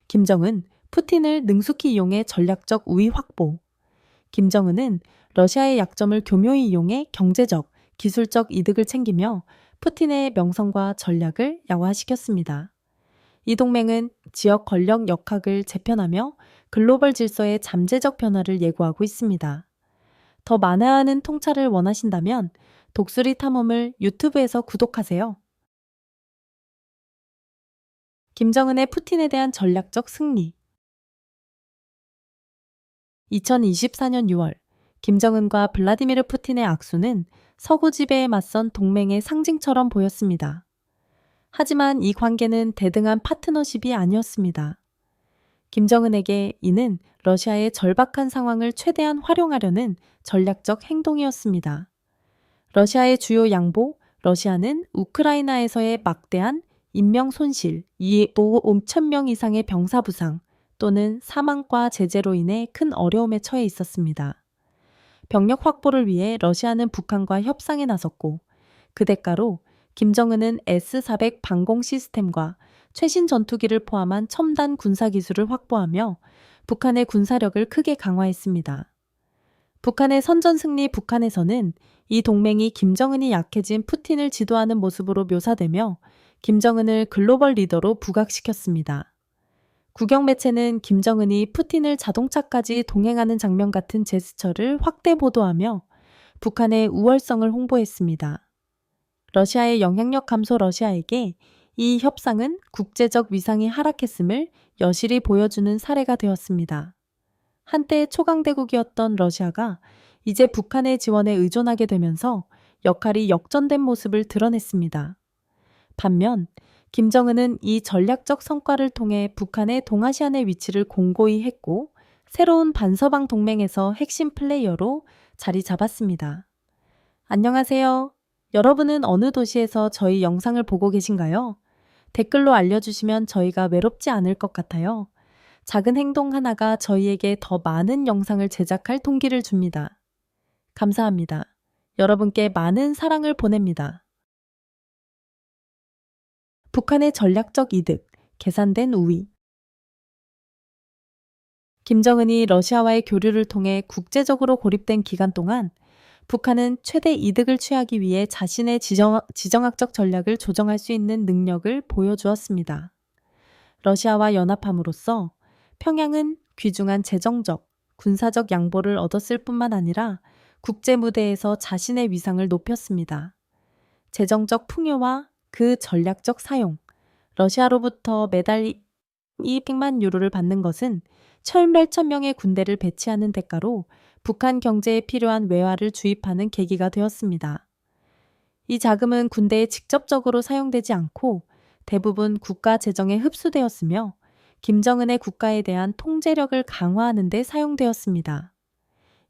김정은, 푸틴을 능숙히 이용해 전략적 우위 확보. 김정은은 러시아의 약점을 교묘히 이용해 경제적, 기술적 이득을 챙기며 푸틴의 명성과 전략을 야화시켰습니다. 이 동맹은 지역 권력 역학을 재편하며 글로벌 질서의 잠재적 변화를 예고하고 있습니다. 더 많은 통찰을 원하신다면 독수리 탐험을 유튜브에서 구독하세요. 김정은의 푸틴에 대한 전략적 승리. 2024년 6월, 김정은과 블라디미르 푸틴의 악수는 서구 지배에 맞선 동맹의 상징처럼 보였습니다. 하지만 이 관계는 대등한 파트너십이 아니었습니다. 김정은에게 이는 러시아의 절박한 상황을 최대한 활용하려는 전략적 행동이었습니다. 러시아의 주요 양보, 러시아는 우크라이나에서의 막대한 인명 손실, 5천 명 이상의 병사 부상 또는 사망과 제재로 인해 큰 어려움에 처해 있었습니다. 병력 확보를 위해 러시아는 북한과 협상에 나섰고 그 대가로 김정은은 S-400 방공 시스템과 최신 전투기를 포함한 첨단 군사기술을 확보하며 북한의 군사력을 크게 강화했습니다. 북한의 선전승리 북한에서는 이 동맹이 김정은이 약해진 푸틴을 지도하는 모습으로 묘사되며 김정은을 글로벌 리더로 부각시켰습니다. 국영 매체는 김정은이 푸틴을 자동차까지 동행하는 장면 같은 제스처를 확대 보도하며 북한의 우월성을 홍보했습니다. 러시아의 영향력 감소 러시아에게 이 협상은 국제적 위상이 하락했음을 여실히 보여주는 사례가 되었습니다. 한때 초강대국이었던 러시아가 이제 북한의 지원에 의존하게 되면서 역할이 역전된 모습을 드러냈습니다. 반면 김정은은 이 전략적 성과를 통해 북한의 동아시아 내 위치를 공고히 했고 새로운 반서방 동맹에서 핵심 플레이어로 자리 잡았습니다. 안녕하세요. 여러분은 어느 도시에서 저희 영상을 보고 계신가요? 댓글로 알려주시면 저희가 외롭지 않을 것 같아요. 작은 행동 하나가 저희에게 더 많은 영상을 제작할 동기를 줍니다. 감사합니다. 여러분께 많은 사랑을 보냅니다. 북한의 전략적 이득, 계산된 우위. 김정은이 러시아와의 교류를 통해 국제적으로 고립된 기간 동안 북한은 최대 이득을 취하기 위해 자신의 지정학적 전략을 조정할 수 있는 능력을 보여주었습니다. 러시아와 연합함으로써 평양은 귀중한 재정적, 군사적 양보를 얻었을 뿐만 아니라 국제 무대에서 자신의 위상을 높였습니다. 재정적 풍요와 그 전략적 사용, 러시아로부터 매달 200만 유로를 받는 것은 몇천 명의 군대를 배치하는 대가로 북한 경제에 필요한 외화를 주입하는 계기가 되었습니다. 이 자금은 군대에 직접적으로 사용되지 않고 대부분 국가 재정에 흡수되었으며 김정은의 국가에 대한 통제력을 강화하는 데 사용되었습니다.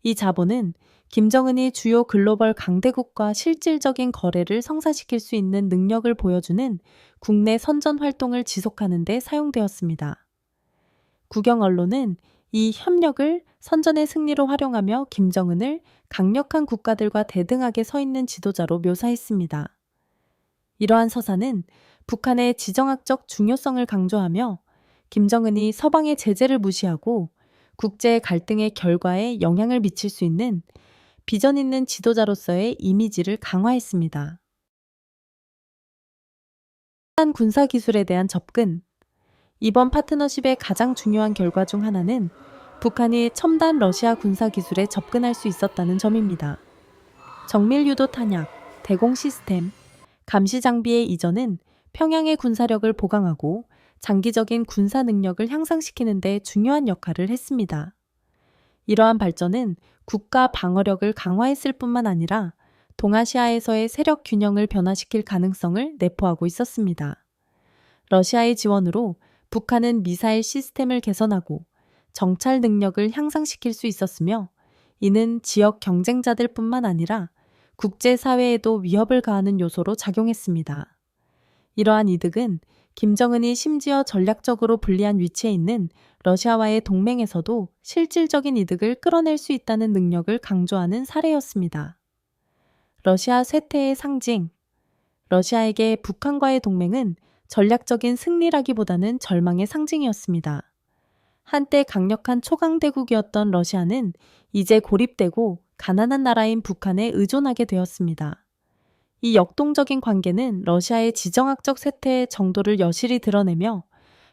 이 자본은 김정은이 주요 글로벌 강대국과 실질적인 거래를 성사시킬 수 있는 능력을 보여주는 국내 선전 활동을 지속하는 데 사용되었습니다. 국영 언론은 이 협력을 선전의 승리로 활용하며 김정은을 강력한 국가들과 대등하게 서 있는 지도자로 묘사했습니다. 이러한 서사는 북한의 지정학적 중요성을 강조하며 김정은이 서방의 제재를 무시하고 국제 갈등의 결과에 영향을 미칠 수 있는 비전 있는 지도자로서의 이미지를 강화했습니다. 첨단 군사 기술에 대한 접근. 이번 파트너십의 가장 중요한 결과 중 하나는 북한이 첨단 러시아 군사 기술에 접근할 수 있었다는 점입니다. 정밀 유도 탄약, 대공 시스템, 감시 장비의 이전은 평양의 군사력을 보강하고 장기적인 군사 능력을 향상시키는 데 중요한 역할을 했습니다. 이러한 발전은 국가 방어력을 강화했을 뿐만 아니라 동아시아에서의 세력 균형을 변화시킬 가능성을 내포하고 있었습니다. 러시아의 지원으로 북한은 미사일 시스템을 개선하고 정찰 능력을 향상시킬 수 있었으며 이는 지역 경쟁자들 뿐만 아니라 국제사회에도 위협을 가하는 요소로 작용했습니다. 이러한 이득은 김정은이 심지어 전략적으로 불리한 위치에 있는 러시아와의 동맹에서도 실질적인 이득을 끌어낼 수 있다는 능력을 강조하는 사례였습니다. 러시아 쇠퇴의 상징. 러시아에게 북한과의 동맹은 전략적인 승리라기보다는 절망의 상징이었습니다. 한때 강력한 초강대국이었던 러시아는 이제 고립되고 가난한 나라인 북한에 의존하게 되었습니다. 이 역동적인 관계는 러시아의 지정학적 쇠퇴의 정도를 여실히 드러내며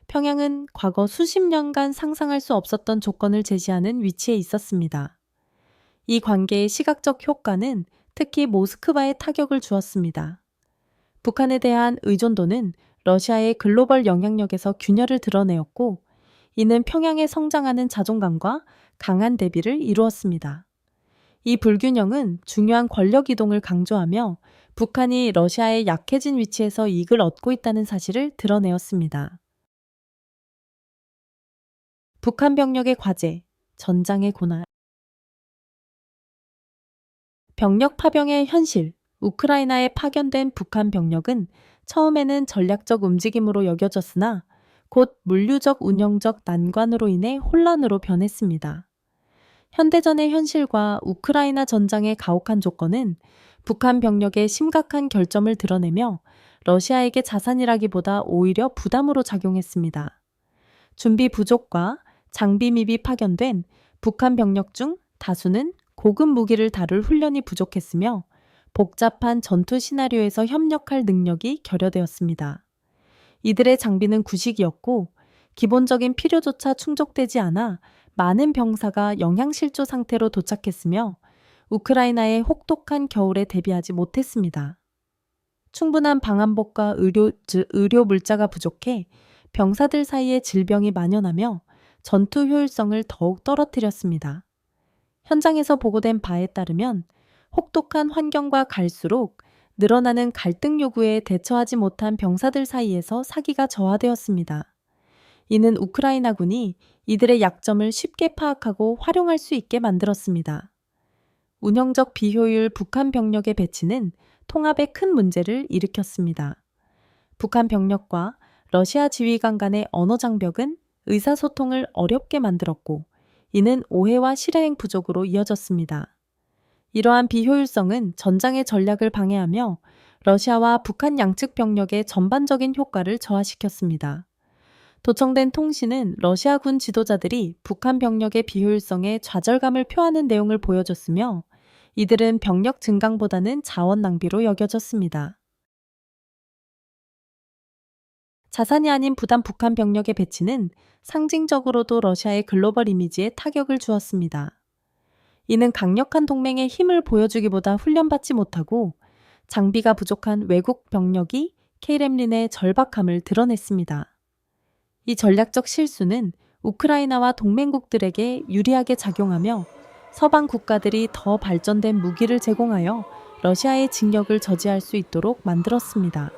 평양은 과거 수십 년간 상상할 수 없었던 조건을 제시하는 위치에 있었습니다. 이 관계의 시각적 효과는 특히 모스크바에 타격을 주었습니다. 북한에 대한 의존도는 러시아의 글로벌 영향력에서 균열을 드러내었고, 이는 평양에 성장하는 자존감과 강한 대비를 이루었습니다. 이 불균형은 중요한 권력 이동을 강조하며 북한이 러시아의 약해진 위치에서 이익을 얻고 있다는 사실을 드러내었습니다. 북한 병력의 과제, 전장의 고난. 병력 파병의 현실, 우크라이나에 파견된 북한 병력은 처음에는 전략적 움직임으로 여겨졌으나 곧 물류적 운영적 난관으로 인해 혼란으로 변했습니다. 현대전의 현실과 우크라이나 전장의 가혹한 조건은 북한 병력의 심각한 결점을 드러내며 러시아에게 자산이라기보다 오히려 부담으로 작용했습니다. 준비 부족과 장비 미비 파견된 북한 병력 중 다수는 고급 무기를 다룰 훈련이 부족했으며 복잡한 전투 시나리오에서 협력할 능력이 결여되었습니다. 이들의 장비는 구식이었고 기본적인 필요조차 충족되지 않아 많은 병사가 영양실조 상태로 도착했으며 우크라이나의 혹독한 겨울에 대비하지 못했습니다. 충분한 방한복과 의료 물자가 부족해 병사들 사이에 질병이 만연하며 전투 효율성을 더욱 떨어뜨렸습니다. 현장에서 보고된 바에 따르면 혹독한 환경과 갈수록 늘어나는 갈등 요구에 대처하지 못한 병사들 사이에서 사기가 저하되었습니다. 이는 우크라이나군이 이들의 약점을 쉽게 파악하고 활용할 수 있게 만들었습니다. 운영적 비효율 북한 병력의 배치는 통합에 큰 문제를 일으켰습니다. 북한 병력과 러시아 지휘관 간의 언어 장벽은 의사소통을 어렵게 만들었고, 이는 오해와 실행 부족으로 이어졌습니다. 이러한 비효율성은 전장의 전략을 방해하며 러시아와 북한 양측 병력의 전반적인 효과를 저하시켰습니다. 도청된 통신은 러시아 군 지도자들이 북한 병력의 비효율성에 좌절감을 표하는 내용을 보여줬으며 이들은 병력 증강보다는 자원 낭비로 여겨졌습니다. 자산이 아닌 부담 북한 병력의 배치는 상징적으로도 러시아의 글로벌 이미지에 타격을 주었습니다. 이는 강력한 동맹의 힘을 보여주기보다 훈련받지 못하고 장비가 부족한 외국 병력이 K렘린의 절박함을 드러냈습니다. 이 전략적 실수는 우크라이나와 동맹국들에게 유리하게 작용하며 서방 국가들이 더 발전된 무기를 제공하여 러시아의 진격을 저지할 수 있도록 만들었습니다.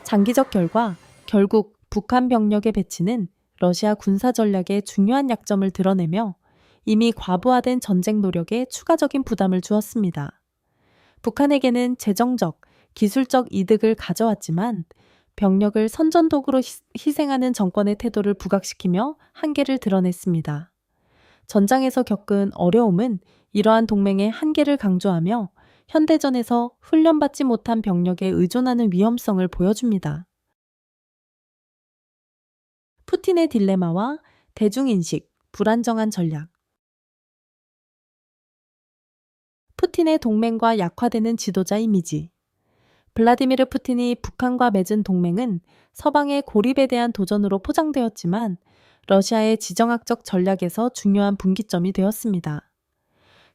장기적 결과, 결국 북한 병력의 배치는 러시아 군사 전략의 중요한 약점을 드러내며 이미 과부하된 전쟁 노력에 추가적인 부담을 주었습니다. 북한에게는 재정적, 기술적 이득을 가져왔지만 병력을 선전도구로 희생하는 정권의 태도를 부각시키며 한계를 드러냈습니다. 전장에서 겪은 어려움은 이러한 동맹의 한계를 강조하며 현대전에서 훈련받지 못한 병력에 의존하는 위험성을 보여줍니다. 푸틴의 딜레마와 대중인식, 불안정한 전략. 푸틴의 동맹과 약화되는 지도자 이미지. 블라디미르 푸틴이 북한과 맺은 동맹은 서방의 고립에 대한 도전으로 포장되었지만 러시아의 지정학적 전략에서 중요한 분기점이 되었습니다.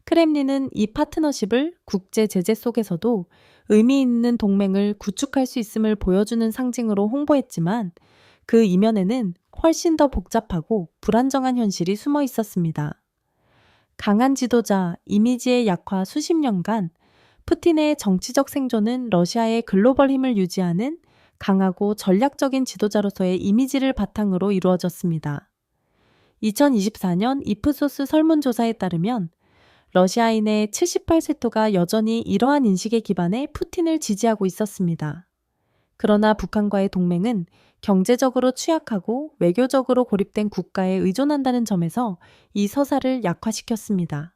크렘린은 이 파트너십을 국제 제재 속에서도 의미 있는 동맹을 구축할 수 있음을 보여주는 상징으로 홍보했지만 그 이면에는 훨씬 더 복잡하고 불안정한 현실이 숨어 있었습니다. 강한 지도자, 이미지의 약화 수십 년간 푸틴의 정치적 생존은 러시아의 글로벌 힘을 유지하는 강하고 전략적인 지도자로서의 이미지를 바탕으로 이루어졌습니다. 2024년 이프소스 설문조사에 따르면 러시아인의 78세토가 여전히 이러한 인식에 기반해 푸틴을 지지하고 있었습니다. 그러나 북한과의 동맹은 경제적으로 취약하고 외교적으로 고립된 국가에 의존한다는 점에서 이 서사를 약화시켰습니다.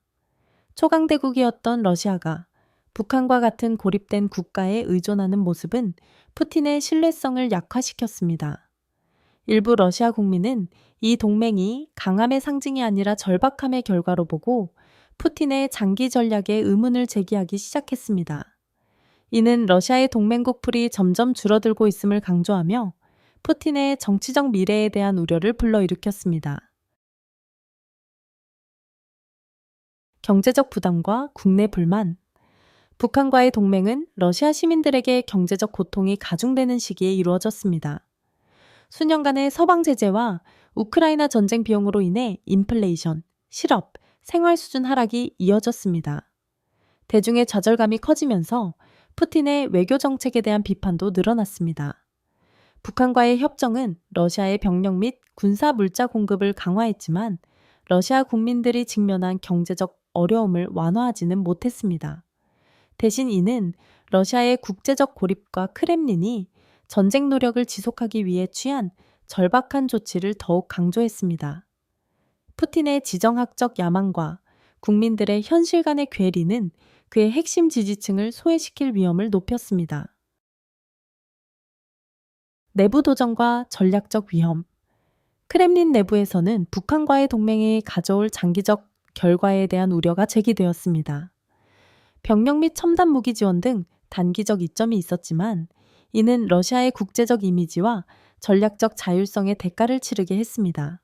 초강대국이었던 러시아가 북한과 같은 고립된 국가에 의존하는 모습은 푸틴의 신뢰성을 약화시켰습니다. 일부 러시아 국민은 이 동맹이 강함의 상징이 아니라 절박함의 결과로 보고 푸틴의 장기 전략에 의문을 제기하기 시작했습니다. 이는 러시아의 동맹국 풀이 점점 줄어들고 있음을 강조하며 푸틴의 정치적 미래에 대한 우려를 불러일으켰습니다. 경제적 부담과 국내 불만. 북한과의 동맹은 러시아 시민들에게 경제적 고통이 가중되는 시기에 이루어졌습니다. 수년간의 서방 제재와 우크라이나 전쟁 비용으로 인해 인플레이션, 실업, 생활 수준 하락이 이어졌습니다. 대중의 좌절감이 커지면서 푸틴의 외교 정책에 대한 비판도 늘어났습니다. 북한과의 협정은 러시아의 병력 및 군사 물자 공급을 강화했지만 러시아 국민들이 직면한 경제적 어려움을 완화하지는 못했습니다. 대신 이는 러시아의 국제적 고립과 크렘린이 전쟁 노력을 지속하기 위해 취한 절박한 조치를 더욱 강조했습니다. 푸틴의 지정학적 야망과 국민들의 현실 간의 괴리는 그의 핵심 지지층을 소외시킬 위험을 높였습니다. 내부 도전과 전략적 위험. 크렘린 내부에서는 북한과의 동맹이 가져올 장기적 결과에 대한 우려가 제기되었습니다. 병력 및 첨단 무기 지원 등 단기적 이점이 있었지만 이는 러시아의 국제적 이미지와 전략적 자율성의 대가를 치르게 했습니다.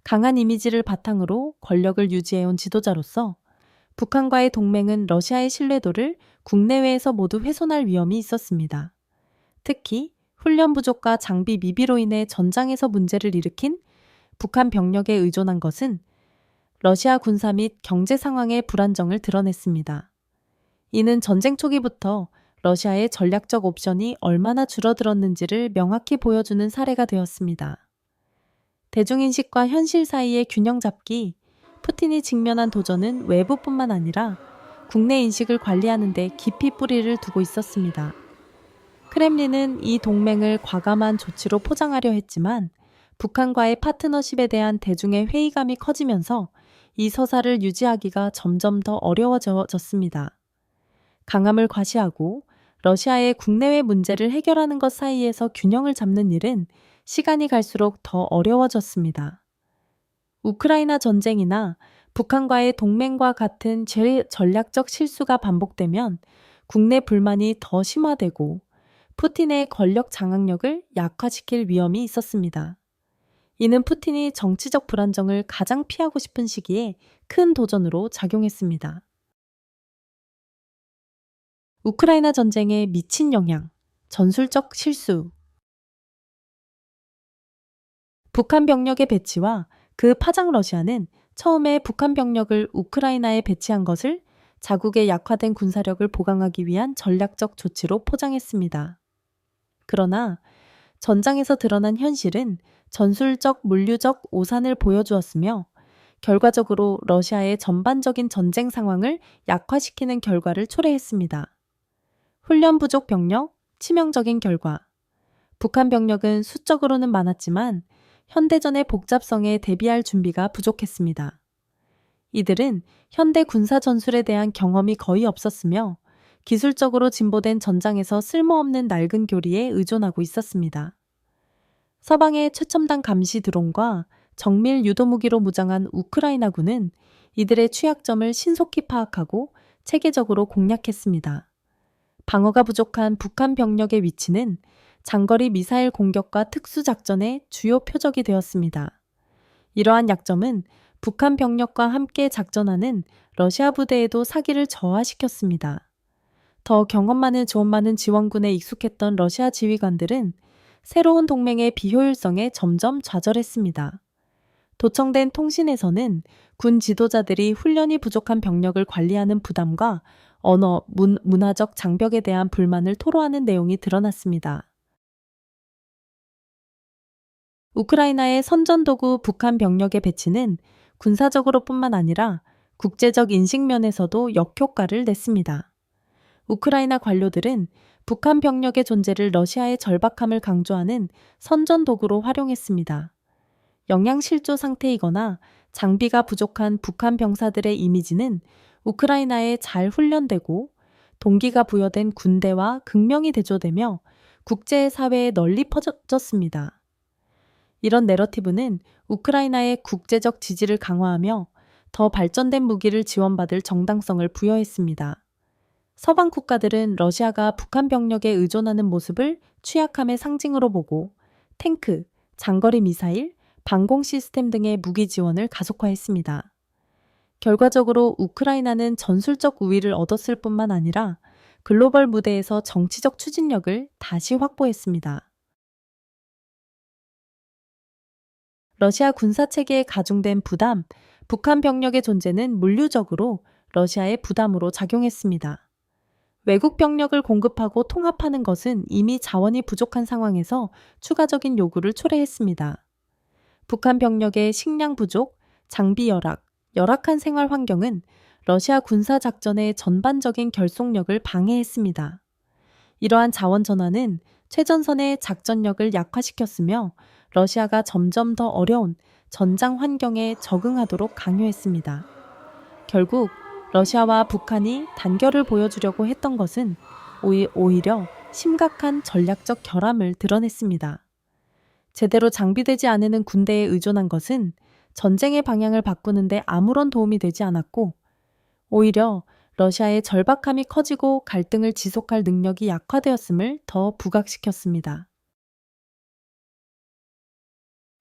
강한 이미지를 바탕으로 권력을 유지해온 지도자로서 북한과의 동맹은 러시아의 신뢰도를 국내외에서 모두 훼손할 위험이 있었습니다. 특히 훈련 부족과 장비 미비로 인해 전장에서 문제를 일으킨 북한 병력에 의존한 것은 러시아 군사 및 경제 상황의 불안정을 드러냈습니다. 이는 전쟁 초기부터 러시아의 전략적 옵션이 얼마나 줄어들었는지를 명확히 보여주는 사례가 되었습니다. 대중인식과 현실 사이의 균형 잡기, 푸틴이 직면한 도전은 외부뿐만 아니라 국내 인식을 관리하는 데 깊이 뿌리를 두고 있었습니다. 크렘린은 이 동맹을 과감한 조치로 포장하려 했지만 북한과의 파트너십에 대한 대중의 회의감이 커지면서 이 서사를 유지하기가 점점 더 어려워졌습니다. 강함을 과시하고 러시아의 국내외 문제를 해결하는 것 사이에서 균형을 잡는 일은 시간이 갈수록 더 어려워졌습니다. 우크라이나 전쟁이나 북한과의 동맹과 같은 전략적 실수가 반복되면 국내 불만이 더 심화되고 푸틴의 권력 장악력을 약화시킬 위험이 있었습니다. 이는 푸틴이 정치적 불안정을 가장 피하고 싶은 시기에 큰 도전으로 작용했습니다. 우크라이나 전쟁에 미친 영향, 전술적 실수. 북한 병력의 배치와 그 파장 러시아는 처음에 북한 병력을 우크라이나에 배치한 것을 자국의 약화된 군사력을 보강하기 위한 전략적 조치로 포장했습니다. 그러나 전장에서 드러난 현실은 전술적 물류적 오산을 보여주었으며 결과적으로 러시아의 전반적인 전쟁 상황을 약화시키는 결과를 초래했습니다. 훈련 부족 병력, 치명적인 결과. 북한 병력은 수적으로는 많았지만 현대전의 복잡성에 대비할 준비가 부족했습니다. 이들은 현대 군사 전술에 대한 경험이 거의 없었으며 기술적으로 진보된 전장에서 쓸모없는 낡은 교리에 의존하고 있었습니다. 서방의 최첨단 감시 드론과 정밀 유도무기로 무장한 우크라이나군은 이들의 취약점을 신속히 파악하고 체계적으로 공략했습니다. 방어가 부족한 북한 병력의 위치는 장거리 미사일 공격과 특수작전의 주요 표적이 되었습니다. 이러한 약점은 북한 병력과 함께 작전하는 러시아 부대에도 사기를 저하시켰습니다. 더 경험 많은 지원 많은 지원군에 익숙했던 러시아 지휘관들은 새로운 동맹의 비효율성에 점점 좌절했습니다. 도청된 통신에서는 군 지도자들이 훈련이 부족한 병력을 관리하는 부담과 언어, 문화적 장벽에 대한 불만을 토로하는 내용이 드러났습니다. 우크라이나의 선전도구 북한 병력의 배치는 군사적으로뿐만 아니라 국제적 인식면에서도 역효과를 냈습니다. 우크라이나 관료들은 북한 병력의 존재를 러시아의 절박함을 강조하는 선전도구로 활용했습니다. 영양실조 상태이거나 장비가 부족한 북한 병사들의 이미지는 우크라이나에 잘 훈련되고 동기가 부여된 군대와 극명히 대조되며 국제사회에 널리 퍼졌습니다. 이런 내러티브는 우크라이나의 국제적 지지를 강화하며 더 발전된 무기를 지원받을 정당성을 부여했습니다. 서방 국가들은 러시아가 북한 병력에 의존하는 모습을 취약함의 상징으로 보고 탱크, 장거리 미사일, 방공 시스템 등의 무기 지원을 가속화했습니다. 결과적으로 우크라이나는 전술적 우위를 얻었을 뿐만 아니라 글로벌 무대에서 정치적 추진력을 다시 확보했습니다. 러시아 군사체계에 가중된 부담, 북한 병력의 존재는 물리적으로 러시아의 부담으로 작용했습니다. 외국 병력을 공급하고 통합하는 것은 이미 자원이 부족한 상황에서 추가적인 요구를 초래했습니다. 북한 병력의 식량 부족, 장비 열악, 열악한 생활 환경은 러시아 군사 작전의 전반적인 결속력을 방해했습니다. 이러한 자원 전환은 최전선의 작전력을 약화시켰으며 러시아가 점점 더 어려운 전장 환경에 적응하도록 강요했습니다. 결국 러시아와 북한이 단결을 보여주려고 했던 것은 오히려 심각한 전략적 결함을 드러냈습니다. 제대로 장비되지 않은 군대에 의존한 것은 전쟁의 방향을 바꾸는데 아무런 도움이 되지 않았고 오히려 러시아의 절박함이 커지고 갈등을 지속할 능력이 약화되었음을 더 부각시켰습니다.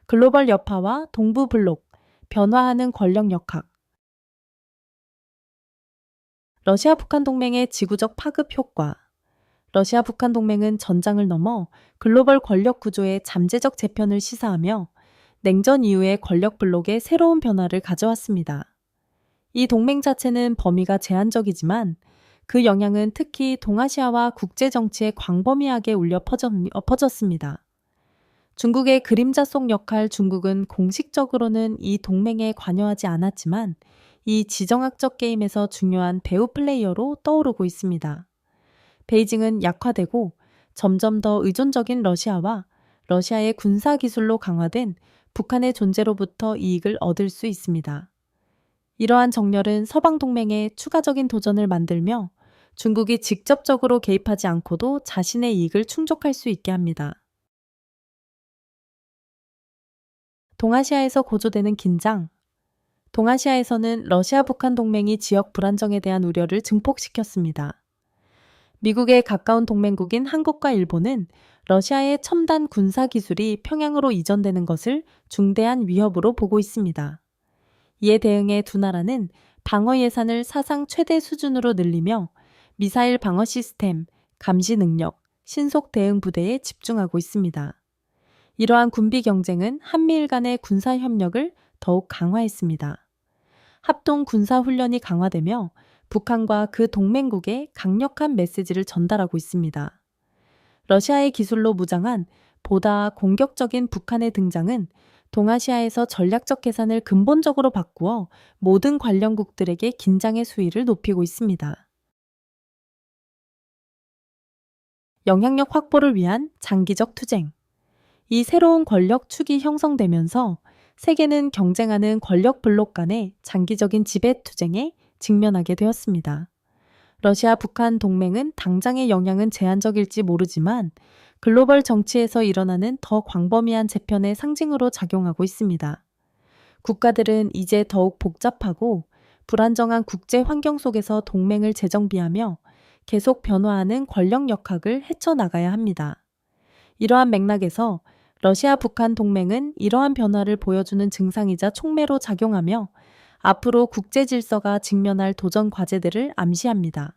글로벌 여파와 동부 블록, 변화하는 권력 역학. 러시아 북한 동맹의 지구적 파급 효과. 러시아 북한 동맹은 전장을 넘어 글로벌 권력 구조의 잠재적 재편을 시사하며 냉전 이후의 권력 블록의 새로운 변화를 가져왔습니다. 이 동맹 자체는 범위가 제한적이지만 그 영향은 특히 동아시아와 국제 정치에 광범위하게 울려 퍼졌습니다. 중국의 그림자 속 역할. 중국은 공식적으로는 이 동맹에 관여하지 않았지만 이 지정학적 게임에서 중요한 배후 플레이어로 떠오르고 있습니다. 베이징은 약화되고 점점 더 의존적인 러시아와 러시아의 군사 기술로 강화된 북한의 존재로부터 이익을 얻을 수 있습니다. 이러한 정렬은 서방 동맹에 추가적인 도전을 만들며 중국이 직접적으로 개입하지 않고도 자신의 이익을 충족할 수 있게 합니다. 동아시아에서 고조되는 긴장. 동아시아에서는 러시아 북한 동맹이 지역 불안정에 대한 우려를 증폭시켰습니다. 미국의 가까운 동맹국인 한국과 일본은 러시아의 첨단 군사 기술이 평양으로 이전되는 것을 중대한 위협으로 보고 있습니다. 이에 대응해 두 나라는 방어 예산을 사상 최대 수준으로 늘리며 미사일 방어 시스템, 감시 능력, 신속 대응 부대에 집중하고 있습니다. 이러한 군비 경쟁은 한미일 간의 군사 협력을 더욱 강화했습니다. 합동 군사 훈련이 강화되며 북한과 그 동맹국에 강력한 메시지를 전달하고 있습니다. 러시아의 기술로 무장한 보다 공격적인 북한의 등장은 동아시아에서 전략적 계산을 근본적으로 바꾸어 모든 관련국들에게 긴장의 수위를 높이고 있습니다. 영향력 확보를 위한 장기적 투쟁. 이 새로운 권력 축이 형성되면서 세계는 경쟁하는 권력 블록 간의 장기적인 지배 투쟁에 직면하게 되었습니다. 러시아 북한 동맹은 당장의 영향은 제한적일지 모르지만 글로벌 정치에서 일어나는 더 광범위한 재편의 상징으로 작용하고 있습니다. 국가들은 이제 더욱 복잡하고 불안정한 국제 환경 속에서 동맹을 재정비하며 계속 변화하는 권력 역학을 헤쳐나가야 합니다. 이러한 맥락에서 러시아 북한 동맹은 이러한 변화를 보여주는 증상이자 촉매로 작용하며 앞으로 국제 질서가 직면할 도전 과제들을 암시합니다.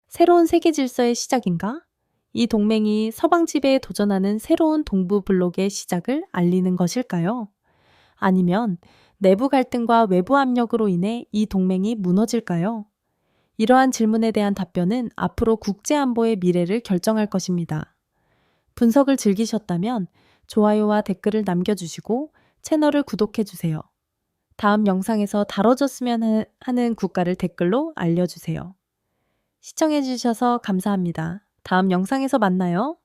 새로운 세계 질서의 시작인가? 이 동맹이 서방 지배에 도전하는 새로운 동부 블록의 시작을 알리는 것일까요? 아니면 내부 갈등과 외부 압력으로 인해 이 동맹이 무너질까요? 이러한 질문에 대한 답변은 앞으로 국제 안보의 미래를 결정할 것입니다. 분석을 즐기셨다면 좋아요와 댓글을 남겨주시고 채널을 구독해주세요. 다음 영상에서 다뤄졌으면 하는 국가를 댓글로 알려주세요. 시청해주셔서 감사합니다. 다음 영상에서 만나요.